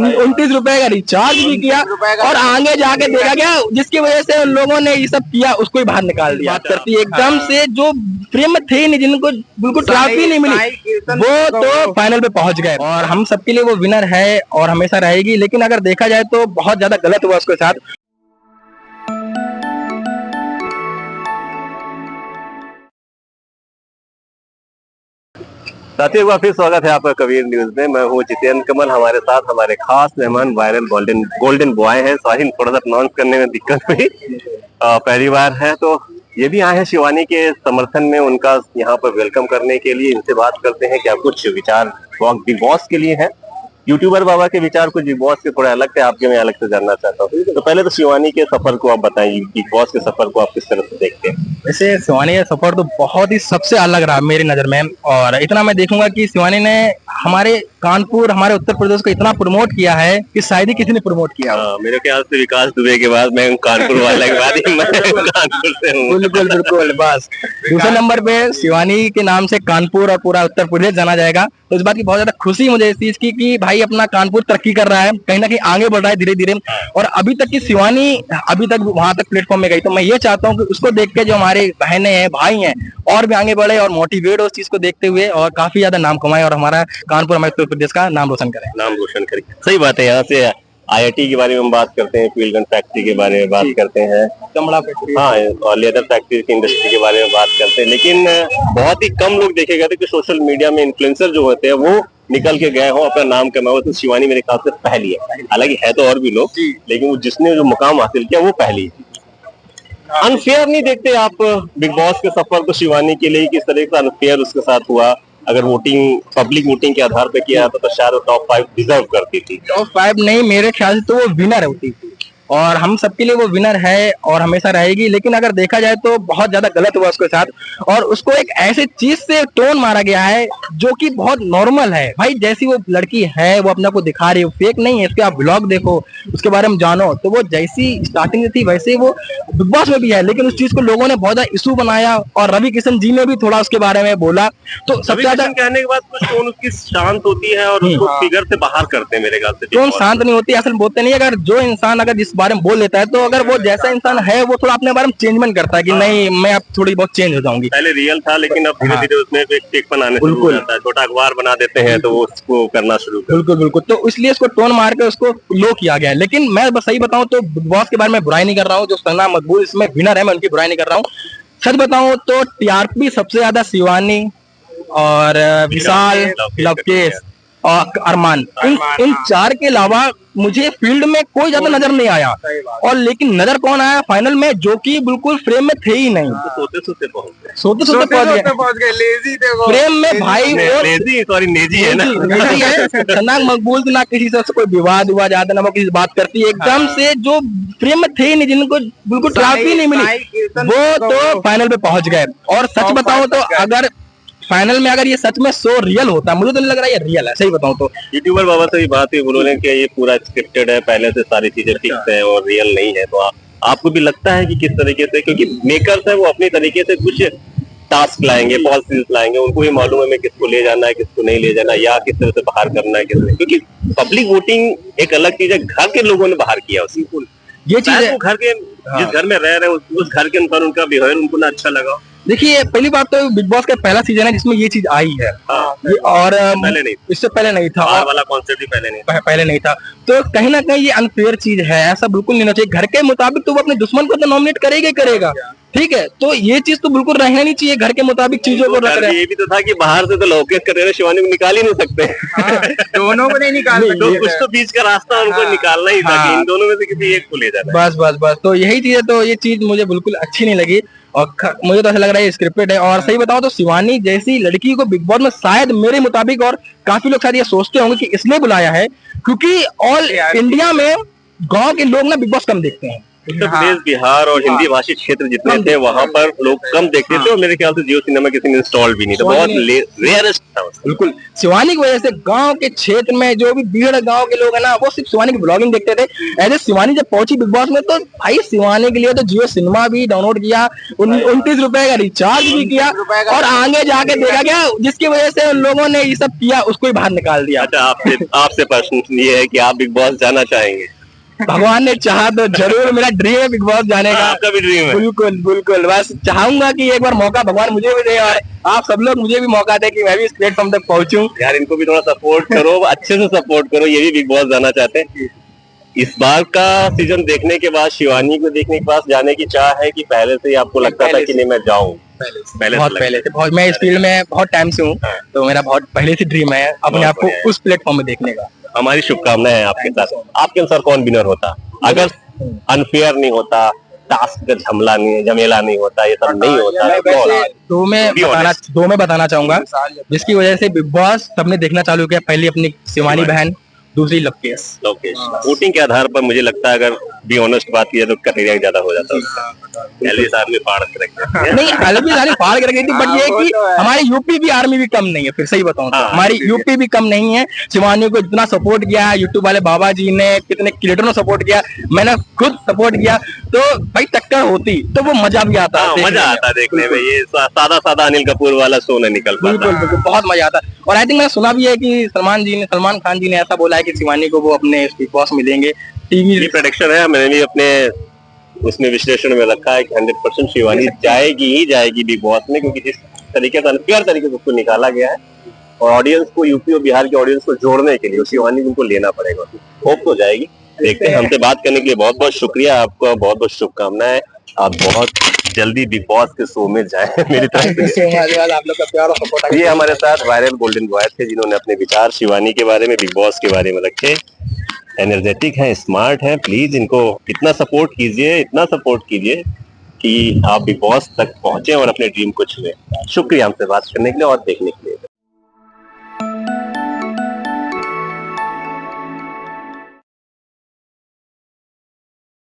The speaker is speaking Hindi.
₹29 का रिचार्ज भी किया और आगे जाके देखा गया जिसकी वजह से उन लोगों ने ये सब किया उसको ही बाहर निकाल दिया। बात करती है एकदम से जो प्रेम में थे ही नहीं, जिनको बिल्कुल ट्रॉफी नहीं मिली, वो तो फाइनल पे पहुंच गए और हम सबके लिए वो विनर है और हमेशा रहेगी। लेकिन अगर देखा जाए तो बहुत ज्यादा गलत हुआ उसके साथ। साथियों, एक बार फिर स्वागत है आपका कबीर न्यूज में। मैं हूं जितेंद्र कमल। हमारे साथ हमारे खास मेहमान वायरल गोल्डन बॉय हैं। सॉरी, थोड़ा सा प्रोनाउंस करने में दिक्कत हुई, पहली बार है तो ये भी आए हैं शिवानी के समर्थन में, उनका यहाँ पर वेलकम करने के लिए। इनसे बात करते हैं क्या कुछ विचार बिग बॉस के लिए है। यूट्यूबर बाबा के विचार कुछ बिग बॉस के थोड़े अलग थे, आपके मैं अलग से जानना चाहता हूँ। तो पहले तो शिवानी के सफर को आप बताइए, बिग बॉस के सफर को आप किस तरह से देखते हैं? वैसे शिवानी का सफर तो बहुत ही सबसे अलग रहा मेरी नजर में, और इतना मैं देखूंगा कि शिवानी ने हमारे कानपुर, हमारे उत्तर प्रदेश को इतना प्रमोट किया है कि शायद ही किसी ने प्रमोट किया। मेरे ख्याल से विकास दुबे के बाद मैं कानपुर वाला के बाद ही मैं कानपुर से हूँ। बिल्कुल बिल्कुल। बस दूसरे नंबर पे शिवानी के नाम से कानपुर और पूरा उत्तर प्रदेश जाना जाएगा। तो इस बात की बहुत ज्यादा खुशी मुझे इस चीज की कि भाई अपना कानपुर तरक्की कर रहा है, कहीं ना कहीं आगे बढ़ रहा है धीरे धीरे। और अभी तक की शिवानी अभी तक वहां तक प्लेटफॉर्म में गई, तो मैं ये चाहता हूँ कि उसको देख के जो हमारे बहनें हैं, भाई हैं, और भी आगे बढ़े और मोटिवेट हो उस चीज को देखते हुए और काफी ज्यादा नाम कमाए और हमारा कानपुर, हमारे उत्तर प्रदेश का नाम रोशन करें। नाम रोशन करें, सही बात है। यहाँ से आईआईटी के बारे में हम बात करते हैं, फील्ड गन फैक्ट्री के बारे में बात करते हैं, चमड़ा फैक्ट्री, हाँ, और लेदर फैक्ट्री की इंडस्ट्री के बारे में बात करते हैं। लेकिन बहुत ही कम लोग देखे गए थे कि सोशल मीडिया में इन्फ्लुएंसर जो होते हैं वो निकल के गए हो, अपना नाम कमाओ। तो शिवानी मेरे ख्याल से पहली है, हालांकि है तो और भी लोग, लेकिन वो जिसने जो मुकाम हासिल किया वो पहली है। अनफेयर नहीं देखते आप बिग बॉस के सफर को शिवानी के लिए, किस तरह से अनफेयर उसके साथ हुआ? अगर वोटिंग पब्लिक वोटिंग के आधार पे किया तो शायद टॉप 5 डिजर्व करती थी। टॉप 5 नहीं, मेरे ख्याल से तो वो विनर होती थी और हम सबके लिए वो विनर है और हमेशा रहेगी। लेकिन अगर देखा जाए तो बहुत ज्यादा गलत हुआ उसके साथ, और उसको एक ऐसे चीज से टोन मारा गया है जो कि बहुत नॉर्मल है। भाई जैसी वो लड़की है वो अपने को दिखा रही है, फेक नहीं है। इसके आप ब्लॉग देखो, उसके बारे में जानो, तो वो जैसी स्टार्टिंग थी वैसे वो बिग बॉस में भी है। लेकिन उस चीज को लोगों ने बहुत ज्यादा इशू बनाया और रवि किशन जी ने भी थोड़ा उसके बारे में बोला। तो सबसे ज्यादा कहने के बाद कुछ टोन उसकी शांत होती है और उसको फिगर से बाहर करते हैं। मेरे ख्याल से टोन शांत नहीं होती, असल बोलते नहीं। अगर जो इंसान अगर जिस बारे में बोल लेता है तो अगर वो जैसा इंसान है वो थोड़ा अपने बारे में चेंजमेंट करता है कि नहीं मैं अब थोड़ी बहुत चेंज हो जाऊंगी। पहले रियल था लेकिन अब धीरे धीरे उसमें टेकपन आने शुरू हो जाता है। छोटा अखबार बना देते हैं तो वो उसको करना शुरू कर। बिल्कुल बिल्कुल। तो इसलिए उसको टोन मार के उसको लो किया गया है। लेकिन मैं बस सही बताऊं तो बिग बॉस के बारे में बुराई नहीं कर रहा हूँ। जो सना मकबूल इसमें विनर है मैं उनकी बुराई नहीं कर रहा हूँ। सच बताऊं तो टीआरपी सबसे ज्यादा शिवानी और विशाल, लवकेश और अरमान, इन 4 के अलावा मुझे फील्ड में कोई ज्यादा नजर नहीं आया। और लेकिन नजर कौन आया फाइनल में, जो कि बिल्कुल फ्रेम में थे ही नहीं। सोते सोते पहुंच गए, पहुंच गए, लेजी थे वो फ्रेम में। भाई लेजी, सॉरी नेजी है ना, नेजी है। सना मकबूल ना किसी से कोई विवाद हुआ ज्यादा, ना वो किसी बात करती है, एकदम से जो फ्रेम में थे ही नहीं, जिनको बिल्कुल ट्रॉफी नहीं मिली, वो तो फाइनल पे पहुंच गए। और सच बताऊं तो अगर फाइनल में अगर ये सच में शो रियल होता, मुझे तो नहीं लग रहा है ये रियल है, सही बताऊं तो। यूट्यूबर बाबा से भी बात हुई, उन्होंने कि ये पूरा स्क्रिप्टेड है, पहले से सारी चीजें फिक्स है और रियल नहीं है। तो आपको भी लगता है कि किस तरीके से, क्योंकि मेकर्स है वो अपनी तरीके से कुछ टास्क लाएंगे, पॉलिसीज लाएंगे, उनको ये मालूम है मैं किसको ले जाना है, किसको नहीं ले जाना, या किस तरह से बाहर करना है, क्योंकि पब्लिक वोटिंग एक अलग चीज है, घर के लोगों ने बाहर किया उसको। ये चीज घर के जिस घर में रह रहे हैं उस घर के अनुसार उनका बिहेवियर उनको ना अच्छा लगा। देखिए पहली बात तो बिग बॉस का पहला सीजन है जिसमें ये चीज आई है। और पहले नहीं, इससे पहले नहीं था, वाला कॉन्सेप्ट ही पहले नहीं था। तो कहीं ना कहीं ये अनफेयर चीज है, ऐसा बिल्कुल नहीं होना चाहिए। घर के मुताबिक तो वो अपने दुश्मन को तो नॉमिनेट करेगा ही करेगा, ठीक है। तो ये चीज तो बिल्कुल रहना नहीं चाहिए, घर के मुताबिक चीजों को रख रहे हैं। ये भी तो था कि बाहर से तो लौकेश कर रहे हैं, शिवानी को निकाल ही नहीं सकते। दोनों को नहीं निकाल सकते, तो कुछ तो बीच का रास्ता उनको निकालना ही था कि इन दोनों में से किसी एक को ले जाना। बस तो यही चीज है। तो ये चीज मुझे बिल्कुल अच्छी नहीं लगी और मुझे तो ऐसा लग रहा है स्क्रिप्टेड है। और सही बताओ तो शिवानी जैसी लड़की को बिग बॉस में शायद मेरे मुताबिक, और काफी लोग शायद ये सोचते होंगे कि इसलिए बुलाया है क्योंकि ऑल इंडिया में गांव के लोग ना बिग बॉस कम देखते हैं। उत्तर प्रदेश, बिहार और हिंदी भाषी क्षेत्र जितने थे वहां पर लोग कम देखते थे और मेरे ख्याल से जियो सिनेमा किसी ने इंस्टॉल भी नहीं था, बहुत रेयरेस्ट था। बिल्कुल, शिवानी की वजह से गांव के क्षेत्र में जो भी भीड़ गांव के लोग है ना, वो सिर्फ शिवानी की ब्लॉगिंग देखते थे। ऐसे शिवानी जब पहुंची बिग बॉस में तो भाई शिवानी के लिए तो जियो सिनेमा भी डाउनलोड किया, 29 रुपए का रिचार्ज भी किया और आगे जाके देखा गया, जिसकी वजह से उन लोगों ने ये सब किया उसको ही बाहर निकाल दिया। अच्छा, आपसे प्रश्न ये है कि आप बिग बॉस जाना चाहेंगे? भगवान ने चाहा तो जरूर, मेरा ड्रीम है बिग बॉस जाने का। आपका भी ड्रीम है? बिल्कुल बिल्कुल, बस चाहूंगा कि एक बार मौका भगवान मुझे भी दे और आप सब लोग मुझे भी मौका दे कि मैं भी इस प्लेटफॉर्म तक पहुंचूं। यार इनको भी थोड़ा सपोर्ट करो, अच्छे से सपोर्ट करो, ये भी बिग बॉस जाना चाहते हैं। इस बार का सीजन देखने के बाद शिवानी को देखने के पास जाने की चाह है कि पहले से ही आपको लगता था कि नहीं मैं जाऊं? बहुत पहले से, बहुत, मैं इस फील्ड में बहुत टाइम से हूँ, तो मेरा बहुत पहले से ड्रीम है अपने आप को उस प्लेटफॉर्म में देखने का। हमारी शुभकामनाएं हैं आपके साथ। आपके अनुसार कौन विनर होता अगर अनफेयर नहीं होता, टास्क का झमेला नहीं होता, ये सब नहीं होता? दो में बताना चाहूंगा जिसकी वजह से बिग बॉस सबने देखना चालू किया। पहली अपनी शिवानी बहन, दूसरी लोकेश। वोटिंग के आधार पर मुझे लगता है अगर बी ऑनेस्ट बात किया तो कटेरिया ज्यादा हो जाता है। आर्मी फाड़ के रखते नहीं, एलबी आर्मी फाड़ के रखी थी, बट ये कि हमारी यूपी भी आर्मी भी कम नहीं है। फिर सही बताऊं तो हमारी यूपी भी कम नहीं है। शिवानी को इतना सपोर्ट किया है, यूट्यूब वाले बाबा जी ने, कितने क्रिएटरों ने सपोर्ट किया, मैंने खुद सपोर्ट किया, तो भाई टक्कर होती तो वो मजा भी आता। मजा आता देखने में, ये सादा अनिल कपूर वाला शो नहीं निकल पाता। बिल्कुल, बहुत मजा आता। और आई थिंक मैंने सुना भी है कि सलमान खान जी ने ऐसा बोला है कि शिवानी को वो अपने बिग बॉस में लेंगे। टीवी प्रेडिक्शन है, मैंने भी अपने उसमें विश्लेषण में रखा है कि 100% शिवानी जाएगी बिग बॉस में, क्योंकि जिस तरीके से अनफेयर तरीके से उसको निकाला गया है और ऑडियंस को, यूपी और बिहार के ऑडियंस को जोड़ने के लिए शिवानी उनको लेना पड़ेगा। होप तो जाएगी, देखते हैं। हमसे बात करने के लिए बहुत बहुत शुक्रिया, आपको बहुत बहुत शुभकामनाएं। आप बहुत जल्दी बिग बॉस के शो में जाए मेरी तरफ से। आप लोग का प्यार और सपोर्ट। ये हमारे साथ वायरल गोल्डन बॉय थे जिन्होंने अपने विचार शिवानी के बारे में, बिग बॉस के बारे में रखे। एनर्जेटिक हैं, स्मार्ट हैं, प्लीज इनको इतना सपोर्ट कीजिए कि आप बिग बॉस तक पहुंचे और अपने ड्रीम को छुए। शुक्रिया हमसे बात करने के लिए और देखने के लिए।